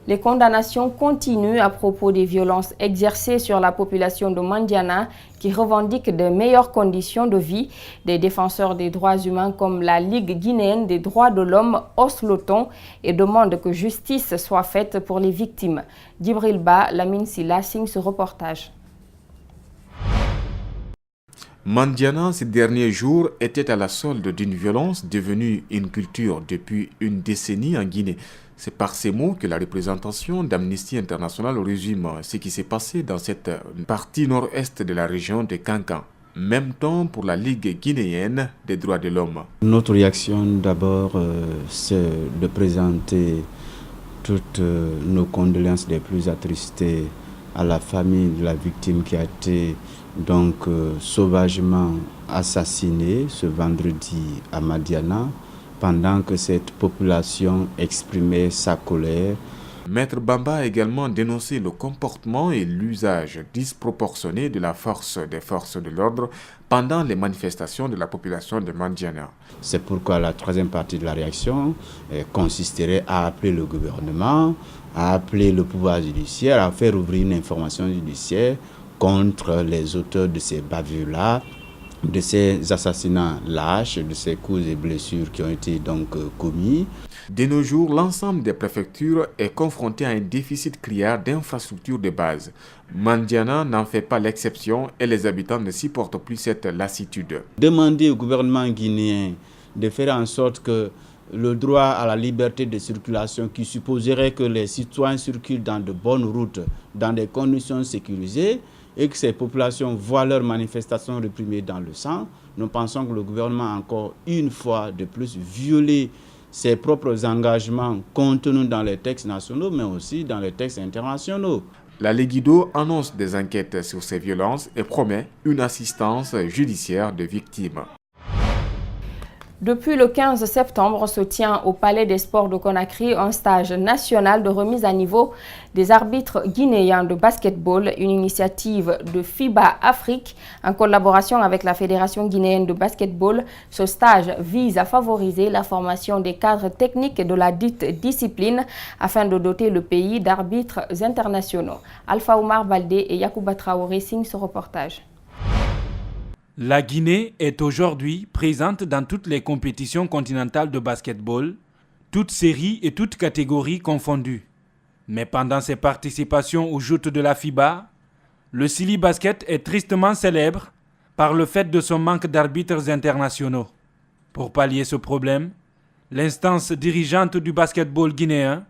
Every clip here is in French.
Les condamnations continuent à propos des violences exercées sur la population de Mandiana qui revendique de meilleures conditions de vie. Des défenseurs des droits humains comme la Ligue guinéenne des droits de l'homme haussent le ton et demandent que justice soit faite pour les victimes. Djibril Ba, Lamine Silla signe ce reportage. Mandiana, ces derniers jours, était à la solde d'une violence devenue une culture depuis une décennie en Guinée. C'est par ces mots que la représentation d'Amnesty International résume ce qui s'est passé dans cette partie nord-est de la région de Kankan. Même temps pour la Ligue guinéenne des droits de l'homme. Notre réaction d'abord, c'est de présenter toutes nos condoléances les plus attristées à la famille de la victime qui a été sauvagement assassinée ce vendredi à Mandiana, pendant que cette population exprimait sa colère. Maître Bamba a également dénoncé le comportement et l'usage disproportionné de la force des forces de l'ordre pendant les manifestations de la population de Mandiana. C'est pourquoi la troisième partie de la réaction consisterait à appeler le gouvernement, à appeler le pouvoir judiciaire, à faire ouvrir une information judiciaire contre les auteurs de ces bavures-là, de ces assassinats lâches, de ces coups et blessures qui ont été commis. De nos jours, l'ensemble des préfectures est confronté à un déficit criard d'infrastructures de base. Mandiana n'en fait pas l'exception et les habitants ne supportent plus cette lassitude. Demander au gouvernement guinéen de faire en sorte que le droit à la liberté de circulation qui supposerait que les citoyens circulent dans de bonnes routes, dans des conditions sécurisées, et que ces populations voient leurs manifestations réprimées dans le sang, nous pensons que le gouvernement a encore une fois de plus violé ses propres engagements contenus dans les textes nationaux, mais aussi dans les textes internationaux. La Ligido annonce des enquêtes sur ces violences et promet une assistance judiciaire de victimes. Depuis le 15 septembre se tient au Palais des Sports de Conakry un stage national de remise à niveau des arbitres guinéens de basketball, une initiative de FIBA Afrique en collaboration avec la Fédération guinéenne de basketball. Ce stage vise à favoriser la formation des cadres techniques de la dite discipline afin de doter le pays d'arbitres internationaux. Alpha Oumar Baldé et Yacouba Traoré signent ce reportage. La Guinée est aujourd'hui présente dans toutes les compétitions continentales de basketball, toutes séries et toutes catégories confondues. Mais pendant ses participations aux joutes de la FIBA, le Sili Basket est tristement célèbre par le fait de son manque d'arbitres internationaux. Pour pallier ce problème, l'instance dirigeante du basketball guinéen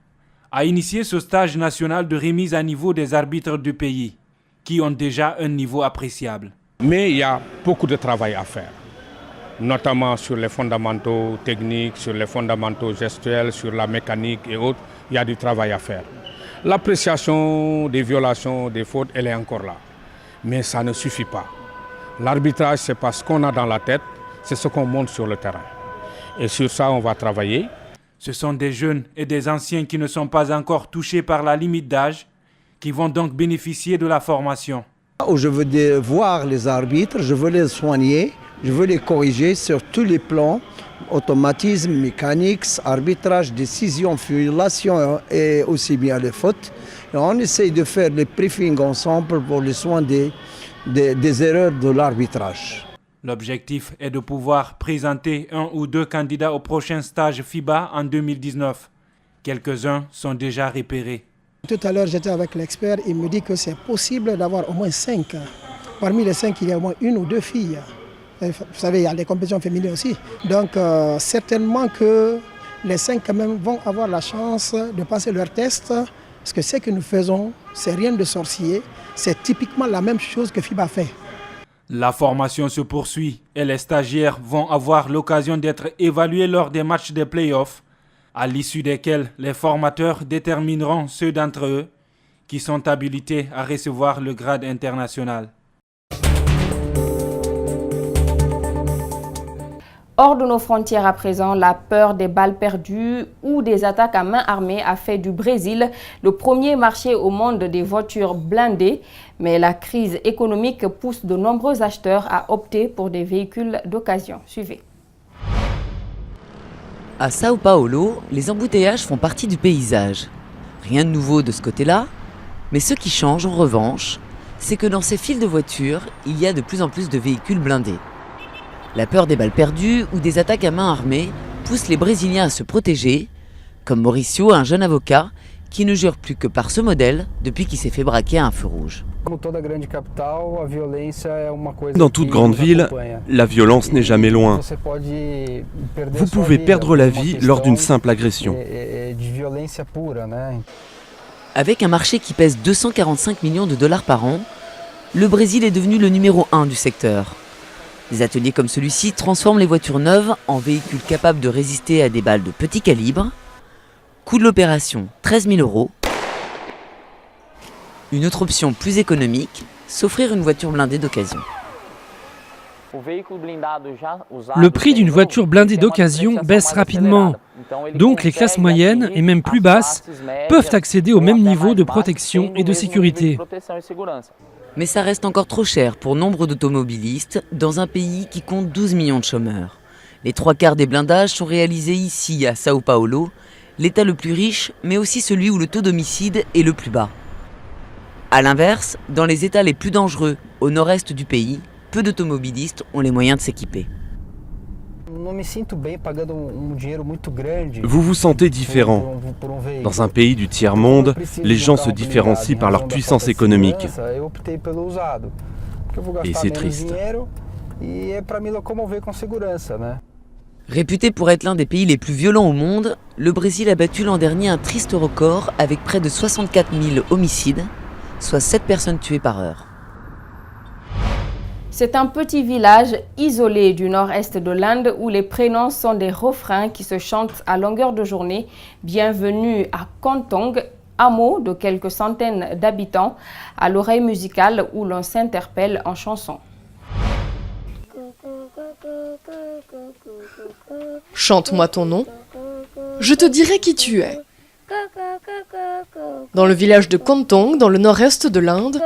a initié ce stage national de remise à niveau des arbitres du pays, qui ont déjà un niveau appréciable. Mais il y a beaucoup de travail à faire, notamment sur les fondamentaux techniques, sur les fondamentaux gestuels, sur la mécanique et autres. Il y a du travail à faire. L'appréciation des violations, des fautes, elle est encore là. Mais ça ne suffit pas. L'arbitrage, c'est pas ce qu'on a dans la tête, c'est ce qu'on montre sur le terrain. Et sur ça, on va travailler. Ce sont des jeunes et des anciens qui ne sont pas encore touchés par la limite d'âge, qui vont donc bénéficier de la formation. Je veux voir les arbitres, je veux les soigner, je veux les corriger sur tous les plans, automatisme, mécanique, arbitrage, décision, violation et aussi bien les fautes. Et on essaye de faire les briefings ensemble pour le soin des erreurs de l'arbitrage. L'objectif est de pouvoir présenter un ou deux candidats au prochain stage FIBA en 2019. Quelques-uns sont déjà repérés. Tout à l'heure, j'étais avec l'expert, il me dit que c'est possible d'avoir au moins 5. Parmi les 5, il y a au moins 1 ou 2 filles. Vous savez, il y a les compétitions féminines aussi. Donc, certainement que les 5 quand même vont avoir la chance de passer leur test. Parce que ce que nous faisons, c'est rien de sorcier. C'est typiquement la même chose que FIBA fait. La formation se poursuit et les stagiaires vont avoir l'occasion d'être évalués lors des matchs de play-off, à l'issue desquels les formateurs détermineront ceux d'entre eux qui sont habilités à recevoir le grade international. Hors de nos frontières à présent, la peur des balles perdues ou des attaques à main armée a fait du Brésil le premier marché au monde des voitures blindées. Mais la crise économique pousse de nombreux acheteurs à opter pour des véhicules d'occasion. Suivez. À Sao Paulo, les embouteillages font partie du paysage. Rien de nouveau de ce côté-là, mais ce qui change en revanche, c'est que dans ces files de voitures, il y a de plus en plus de véhicules blindés. La peur des balles perdues ou des attaques à main armée pousse les Brésiliens à se protéger, comme Mauricio, un jeune avocat, qui ne jure plus que par ce modèle depuis qu'il s'est fait braquer à un feu rouge. Dans toute grande ville, la violence n'est jamais loin. Vous pouvez perdre la vie lors d'une simple agression. Avec un marché qui pèse 245 millions de dollars par an, le Brésil est devenu le numéro 1 du secteur. Des ateliers comme celui-ci transforment les voitures neuves en véhicules capables de résister à des balles de petit calibre. Coût de l'opération, 13 000 €. Une autre option plus économique, s'offrir une voiture blindée d'occasion. Le prix d'une voiture blindée d'occasion baisse rapidement. Donc les classes moyennes et même plus basses peuvent accéder au même niveau de protection et de sécurité. Mais ça reste encore trop cher pour nombre d'automobilistes dans un pays qui compte 12 millions de chômeurs. Les 3/4 des blindages sont réalisés ici, à Sao Paulo, l'état le plus riche, mais aussi celui où le taux d'homicide est le plus bas. A l'inverse, dans les états les plus dangereux, au nord-est du pays, peu d'automobilistes ont les moyens de s'équiper. Vous vous sentez différent. Dans un pays du tiers-monde, les gens se différencient par leur puissance économique. Et c'est triste. Réputé pour être l'un des pays les plus violents au monde, le Brésil a battu l'an dernier un triste record avec près de 64 000 homicides, soit 7 personnes tuées par heure. C'est un petit village isolé du nord-est de l'Inde où les prénoms sont des refrains qui se chantent à longueur de journée. Bienvenue à Kontong, hameau de quelques centaines d'habitants, à l'oreille musicale où l'on s'interpelle en chanson. Chante-moi ton nom, je te dirai qui tu es. Dans le village de Kontong, dans le nord-est de l'Inde,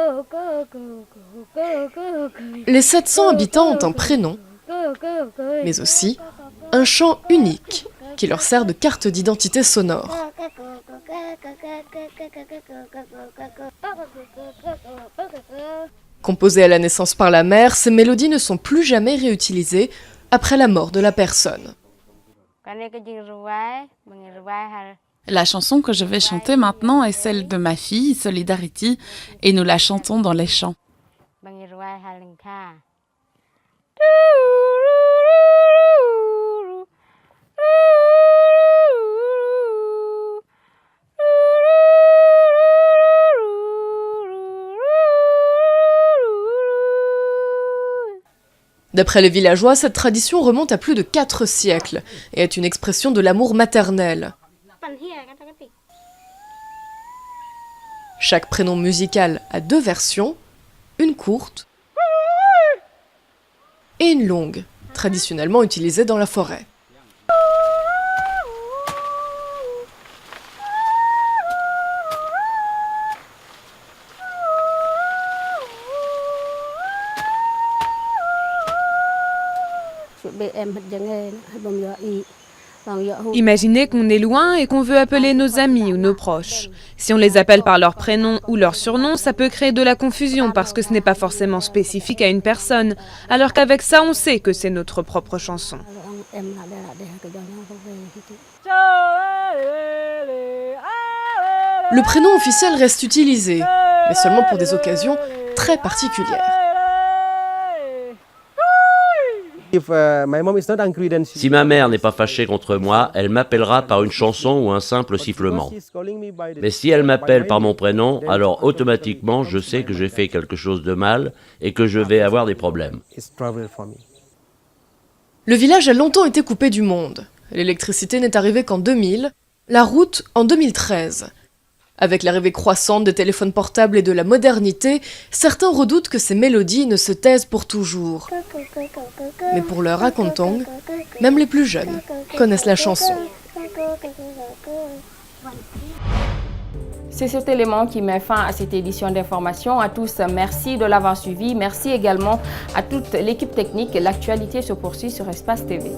les 700 habitants ont un prénom, mais aussi un chant unique qui leur sert de carte d'identité sonore. Composées à la naissance par la mère, ces mélodies ne sont plus jamais réutilisées après la mort de la personne. La chanson que je vais chanter maintenant est celle de ma fille, Solidarity, et nous la chantons dans les champs. D'après les villageois, cette tradition remonte à plus de 4 siècles et est une expression de l'amour maternel. Chaque prénom musical a 2 versions, une courte et une longue, traditionnellement utilisée dans la forêt. Imaginez qu'on est loin et qu'on veut appeler nos amis ou nos proches. Si on les appelle par leur prénom ou leur surnom, ça peut créer de la confusion parce que ce n'est pas forcément spécifique à une personne, alors qu'avec ça, on sait que c'est notre propre chanson. Le prénom officiel reste utilisé, mais seulement pour des occasions très particulières. Si ma mère n'est pas fâchée contre moi, elle m'appellera par une chanson ou un simple sifflement. Mais si elle m'appelle par mon prénom, alors automatiquement je sais que j'ai fait quelque chose de mal et que je vais avoir des problèmes. Le village a longtemps été coupé du monde. L'électricité n'est arrivée qu'en 2000, la route en 2013. Avec l'arrivée croissante des téléphones portables et de la modernité, certains redoutent que ces mélodies ne se taisent pour toujours. Mais pour l'heure à Kontong, même les plus jeunes connaissent la chanson. C'est cet élément qui met fin à cette édition d'information. À tous, merci de l'avoir suivi. Merci également à toute l'équipe technique. L'actualité se poursuit sur Espace TV.